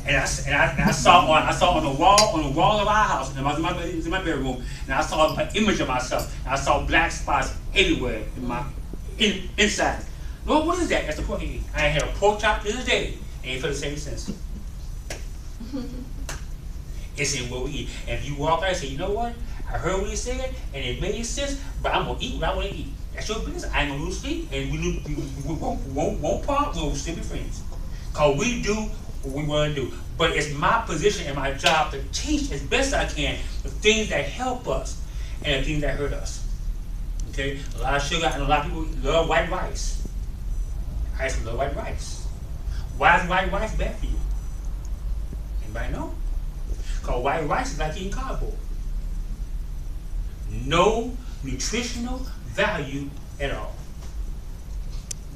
And I saw on the wall of our house, in my bedroom, and I saw an image of myself. And I saw black spots everywhere inside. Lord, what is that? That's the pork you eat. I had a pork chop the other day, and it felt the same sense. It's in what we eat. And if you walk out and say, you know what? I heard what he said, and it made sense, but I'm gonna eat what I want to eat. That's your business. I ain't gonna lose sleep, and we won't part. We'll still be friends, cause we do what we want to do. But it's my position and my job to teach as best I can the things that help us and the things that hurt us. Okay, a lot of sugar, and a lot of people love white rice. I used to love white rice. Why is white rice bad for you? Anybody know? Because white rice is like eating cardboard. No nutritional value at all.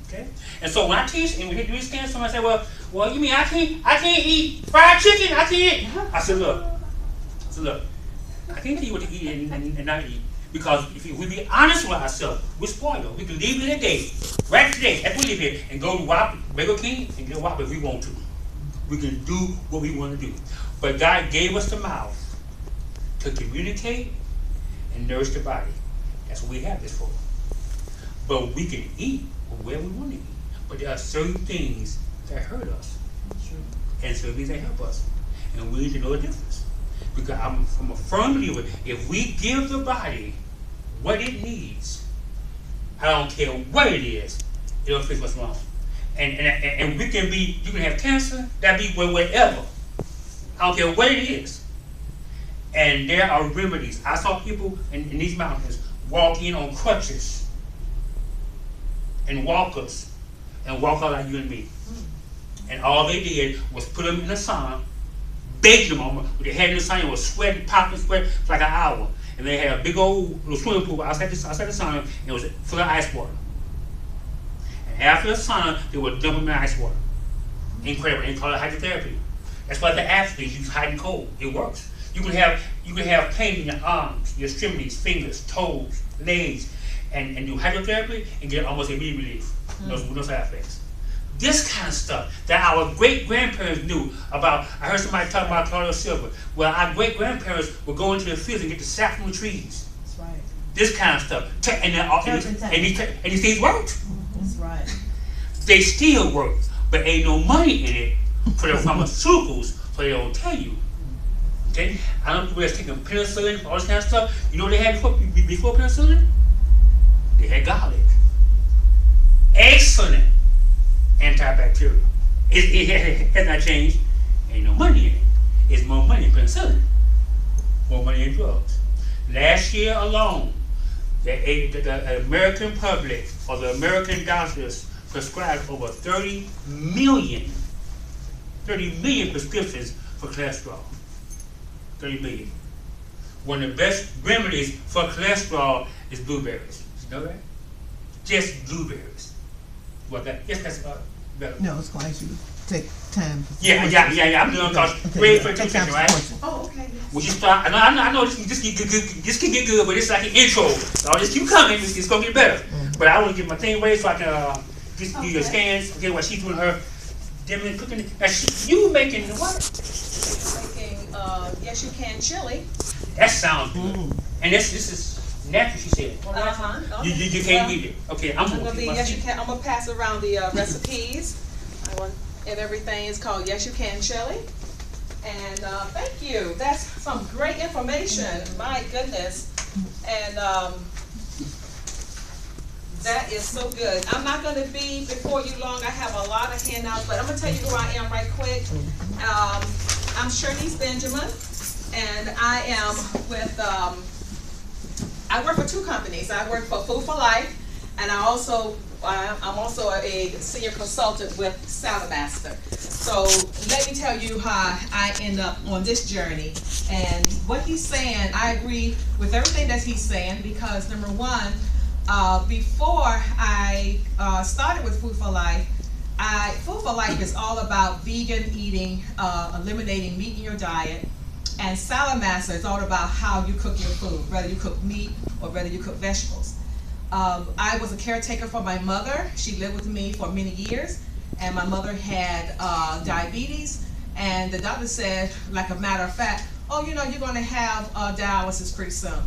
Okay? And so when I teach and we hit these scans, somebody say, well, you mean I can't eat fried chicken? I can't. I said, look, I can't tell you what to eat and not eat. Because if we be honest with ourselves, we're spoiled. We can leave it today, right today, after we leave here, and go to Burger King and get a Whopper if we want to. We can do what we want to do. But God gave us the mouth to communicate and nourish the body. That's what we have this for. But we can eat where we want to eat. But there are certain things that hurt us. And certain things that help us. And we need to know the difference. Because I'm a firm believer, if we give the body what it needs, I don't care what it is, it'll fix what's wrong. And we can be, you can have cancer, that be whatever. I don't care what it is. And there are remedies. I saw people in these mountains walk in on crutches and walkers and walk out like you and me. And all they did was put them in the sun, bake them on with their head in the sun, and was sweating, popping sweat for like an hour. And they had a big old little swimming pool outside the sun, and it was full of ice water. And after the sun, they would dump them in ice water. Incredible. They call it hydrotherapy. That's why the athletes use hot and cold. It works. You can have pain in your arms, your extremities, fingers, toes, legs, and do hydrotherapy and get almost immediate relief. No side effects. This kind of stuff that our great-grandparents knew about. I heard somebody talk about Claudio Silver. Well, our great-grandparents would go into the fields and get the sap from the trees. That's right. This kind of stuff. And these things worked. That's right. They still work, but ain't no money in it for the pharmaceuticals, so they don't tell you. Okay? I know people that's taking penicillin, all this kind of stuff. You know what they had before penicillin? They had garlic. Excellent antibacterial. It has not changed. Ain't no money in it. It's more money in penicillin. More money in drugs. Last year alone, the American public or the American doctors prescribed over 30 million prescriptions for cholesterol. 30 million. One of the best remedies for cholesterol is blueberries. You know that? Just blueberries. What that? Yes, that's better. No, it's going to take time. Yeah. I'm doing because wait for the question, right? Oh, okay. When you start, I know this can get good, but it's like an intro. So I'll just keep coming. It's gonna get better. But I want to get my thing ready so I can just do your scans. Okay, while she's doing her dimming cooking. You making what? Making Yes You Can chili. That sounds good. And this is natural, she said. You can't beat it. Okay, I'm gonna be Yes You Can. I'm gonna pass around the recipes. And everything is called Yes You Can chili. And thank you. That's some great information. My goodness. And that is so good. I'm not going to be before you long. I have a lot of handouts, but I'm going to tell you who I am right quick. I'm Shirley's Benjamin, and I am with, I work for two companies. I work for Food for Life, and I'm also a senior consultant with Salamaster. So let me tell you how I end up on this journey. And what he's saying, I agree with everything that he's saying, because number one, before I started with Food for Life, Food for Life is all about vegan eating, eliminating meat in your diet. And Salamaster is all about how you cook your food, whether you cook meat or whether you cook vegetables. I was a caretaker for my mother. She lived with me for many years, and my mother had diabetes, And the doctor said, like a matter of fact, oh, you know, you're going to have dialysis pretty soon.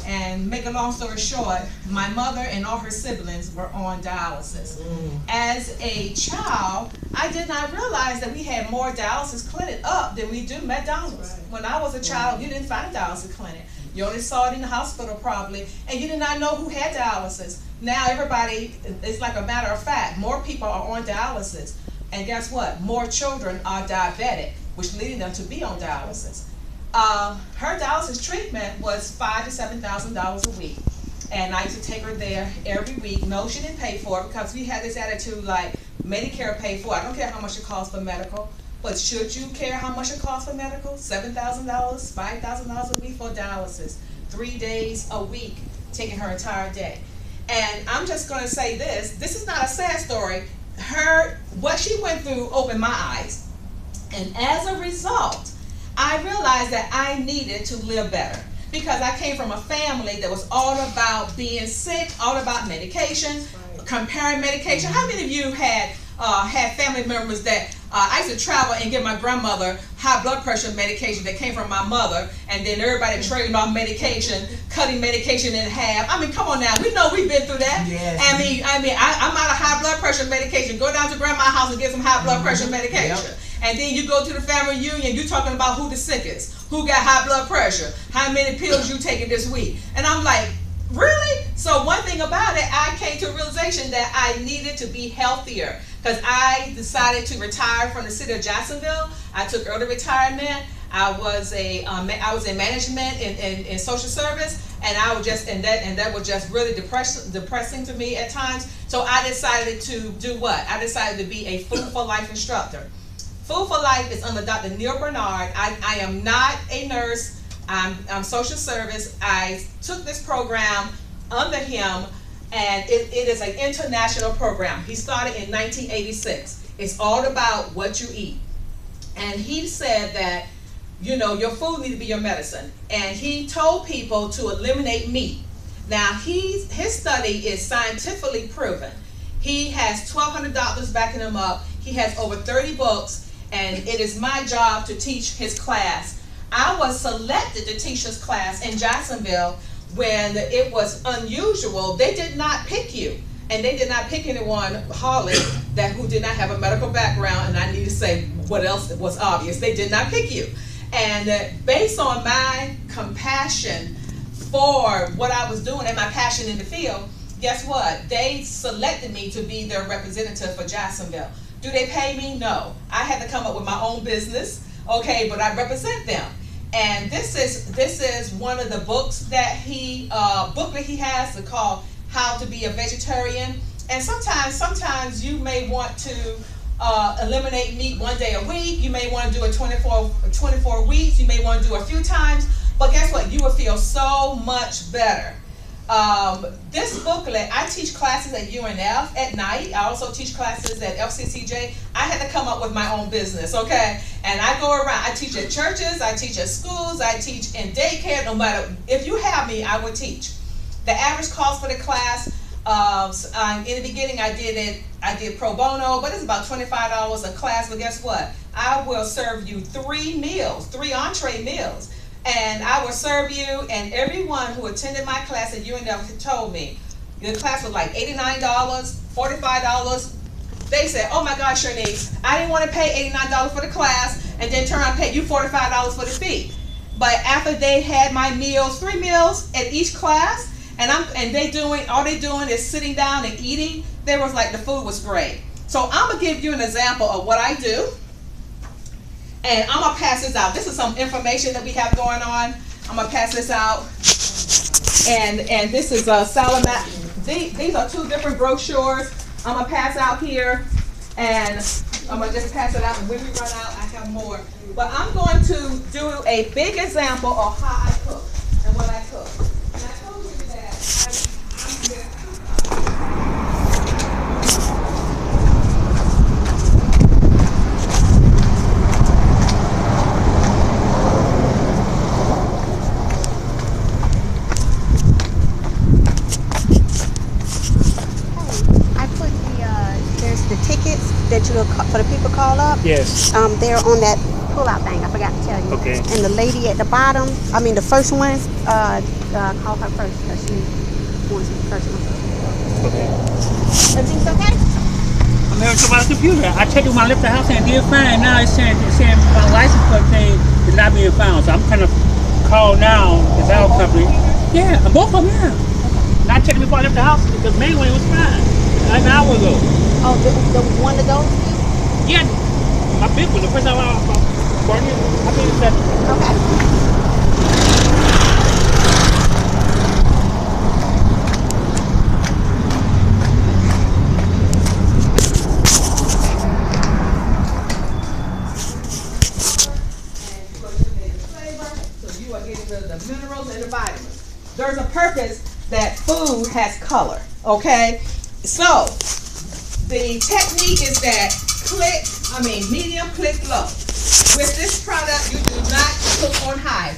And make a long story short, my mother and all her siblings were on dialysis. As a child, I did not realize that we had more dialysis clinic up than we do McDonald's. When I was a child, you didn't find a dialysis clinic. You only saw it in the hospital probably, and you did not know who had dialysis. Now everybody, it's like a matter of fact, more people are on dialysis. And guess what? More children are diabetic, which leading them to be on dialysis. Her dialysis treatment was $5,000 to $7,000 a week. And I used to take her there every week. No, she didn't pay for it because we had this attitude like Medicare paid for it. I don't care how much it costs for medical, but should you care how much it costs for medical? $7,000, $5,000 a week for dialysis. 3 days a week, taking her entire day. And I'm just going to say this is not a sad story. What she went through opened my eyes. And as a result, I realized that I needed to live better because I came from a family that was all about being sick, all about medication, comparing medication. How many of you had family members that I used to travel and give my grandmother high blood pressure medication that came from my mother, and then everybody trading off medication, cutting medication in half. I mean, come on now, we know we've been through that. Yes. I'm out of high blood pressure medication. Go down to grandma's house and get some high blood pressure medication. Yep. And then you go to the family reunion, you're talking about who the sickest, who got high blood pressure, how many pills you taking this week. And I'm like, really? So one thing about it, I came to a realization that I needed to be healthier because I decided to retire from the city of Jacksonville. I took early retirement. I was in management in social service, and I was just that was just really depressing to me at times. So I decided to do what? I decided to be a Food for Life instructor. Food for Life is under Dr. Neil Bernard. I am not a nurse. I'm social service. I took this program under him, and it is an international program. He started in 1986. It's all about what you eat. And he said that, you know, your food needs to be your medicine. And he told people to eliminate meat. Now, his study is scientifically proven. He has 1,200 doctors backing him up. He has over 30 books. And it is my job to teach his class. I was selected to teach his class in Jacksonville when it was unusual. They did not pick you. And they did not pick anyone, hardly, who did not have a medical background. And I need to say what else was obvious. They did not pick you. And based on my compassion for what I was doing and my passion in the field, guess what? They selected me to be their representative for Jacksonville. Do they pay me? No. I had to come up with my own business, okay, but I represent them. And this is one of the books that booklet he has called How to Be a Vegetarian. And sometimes you may want to eliminate meat 1 day a week. You may want to do it 24 weeks. You may want to do it a few times. But guess what? You will feel so much better. This booklet, I teach classes at UNF at night. I also teach classes at FCCJ. I had to come up with my own business, okay? And I go around. I teach at churches. I teach at schools. I teach in daycare. No matter, if you have me, I will teach. The average cost for the class, in the beginning I did pro bono, but it's about $25 a class. But guess what? I will serve you 3 entree meals. And I will serve you, and everyone who attended my class at UNF told me, the class was like $89, $45. They said, oh my gosh, Shanice, I didn't want to pay $89 for the class and then turn around and pay you $45 for the fee. But after they had my meals, 3 meals at each class, and all they doing is sitting down and eating, they was like, the food was great. So I'm going to give you an example of what I do. And I'm going to pass this out. This is some information that we have going on. I'm going to pass this out. And this is Salamat. These are 2 different brochures. I'm going to pass out here. And I'm going to just pass it out. And when we run out, I have more. But I'm going to do a big example of how I cook and what I cook. And I told you that the tickets that for the people call up. Yes. They're on that pull-out thing. I forgot to tell you. Okay. And the lady at the bottom, I mean the first one, call her first because she wants the first one. Okay. Everything's okay? I'm here to my computer. I checked when I left the house and it did fine. Now it's saying my license plate thing is not being found. So I'm trying to call now the valve company. Yeah, both of them, yeah. And I checked before I left the house. The main one was fine. Like an hour ago. Oh, the one of those? Yeah, my big one. The first time I brought it, I think it's that. Okay. The minerals and the vitamins. There's a purpose that food has color, okay? So, the technique is that medium, click low. With this product, you do not cook on high.